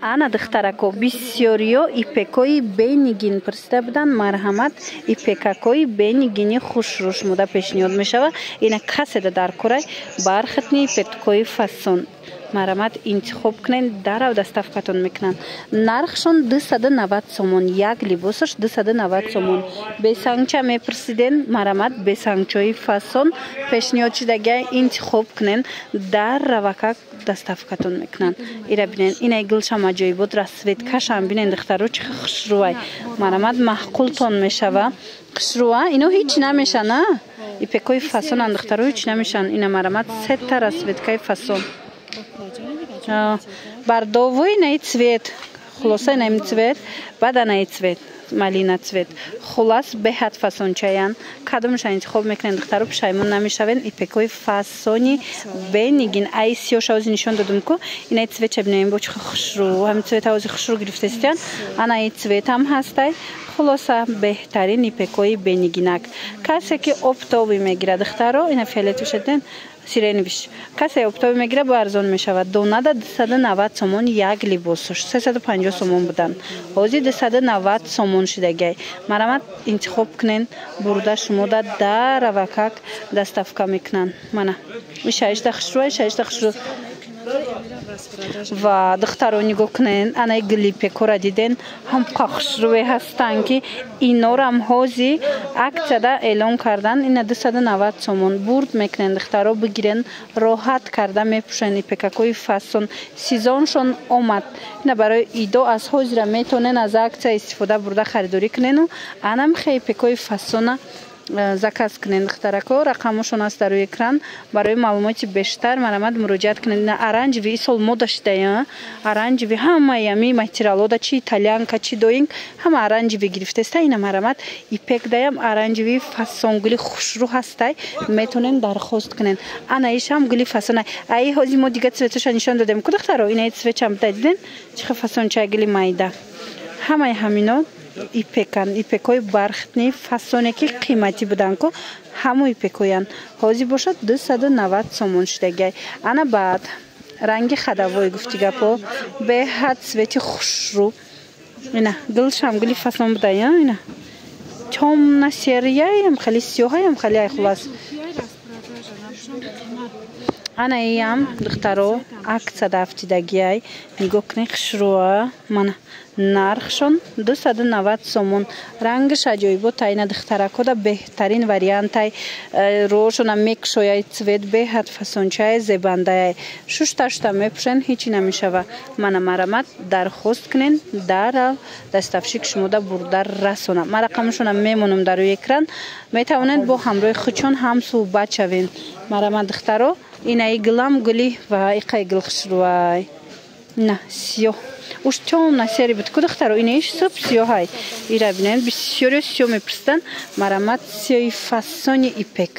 Ана духтарако бисёриё ипекои бенигин пурсида буданд. Марҳамат, ипекакои бенигини хушрӯ шумода пешниҳод мешавад. Ина каседа дар курай бархатни ипекои фасон. Марҳамат, интихоб кунед, дарав доставкатон мекунанд. Нархшон 290 сомон. Як либосаш 290 сомон. Бесангча мепурсиден, марҳамат, бесангчои фасон пешниҳод шудагия интихоб кунед, даравака доставкатон мекунанд. Ира бинен, ина гулшам аҷоибот расветкашам бинен духтаро чи хушрӯай. Марҳамат, маҳқултон мешава. Хушрӯа, ино ҳеч намеша, на? Ипекои фасон духтаро ҳеч намешан. Ина марҳамат, сета расветкаи фасон. Бардовой на цвет, хулоса на цвет, бада на цвет, малина цвет. Хулас бехат фасон чаян. Кадомша интихоб мекунен духтаро пушаймон намешавен. Ипекои фасони бенигин ай сиёшаузи нишон додум ку. Ина цвет чабинем бо чихо хушрӯ. Ҳам цвет ҳаузи хушрӯ гирифтестиян. Ана ай цвет ҳам ҳастай. Хулоса беҳтарин ипекои бенигинак. Касе ки оптоби мегира духтаро, ина фиолетови шаден сиренвиш. Касе оптоби мегира бо арзон мешавад. Донада 290 сомон як либосош. 350 сомон будан. Ҳозир 290 сомон шудагай. Марҳамат, интихоб кунен, бурда шумода даравакак доставка мекунанд. Мана. Ишаишта хушрӯ, ишаишта хушрӯ. Ва духтаро нигоҳ кунен, анаи гилипекора диден, ҳамқа хушрӯе ҳастанд ки инорам ҳозир аксияда эълон кардан. Ина 290 сомон. Бурд мекунен духтаро бигирен, роҳат карда мепӯшен ипекакои фасон. Сезоншон омад. Ина барои идо аз ҳозира метавонен аз аксия истифода бурда харидорӣ кунену анам хе ипекои фасона заказ кунен духтарако. Рақамошон аст дар рӯи экран. Барои маълумоти бештар марҳамат муроҷиат кунед. Оранҷеви исол мода шудая. Оранҷеви ҳамаи ами материалода чи итальянка чи доинг ҳама оранҷеви гирифтеста. Ина марҳамат ипекдаям оранҷеви фасон гули хушрӯ ҳастай. Метавонен дархост кунен. Ана ишам гули фасона. Ай ҳозир мо дига цветоша нишон додем ку духтаро. Ина цветчам диден чихо фасонча гули майда. Ҳамаи ҳамино ипекан, ипекои бархатни фасоне ки қиматӣ будан ку ҳамо ипекоян. Ҳозир бошад 290 сомон шудагай. Ана баъд ранги хадавой гуфти гапо беҳад цвети хушрӯ. Ина гулшам гули фасон будая. Ина тёмна серияям хали сиёҳаям хали ай хулас. Ана иям духтаро аксия дафтидагиай нигоҳ кунед хушрӯа. Мана нархшон 290 сомон. Рангаш аҷоибот ина духтаракода беҳтарин вариантай. Рӯшона мекушояй цвет беҳад фасончаи зебандаяй. Шушта мепӯшен ҳечи намешава. Мана марҳамат дархост кунен, дарав доставшик шумода бурда расона. Ма рақамшона мемонам дар рӯи экран. Метавонед бо ҳамроҳи хучон ҳам суҳбат шавен. Марҳамат духтаро инаи гулам гули ва иқаи гул хушрӯай. На сиёҳ. Уж тёмна сери буд ку духтаро ина иш суб сиёҳай. Ира бинен бисёриё сиёҳ мепурсидан. Марҳамат сиёҳи фасони ипек.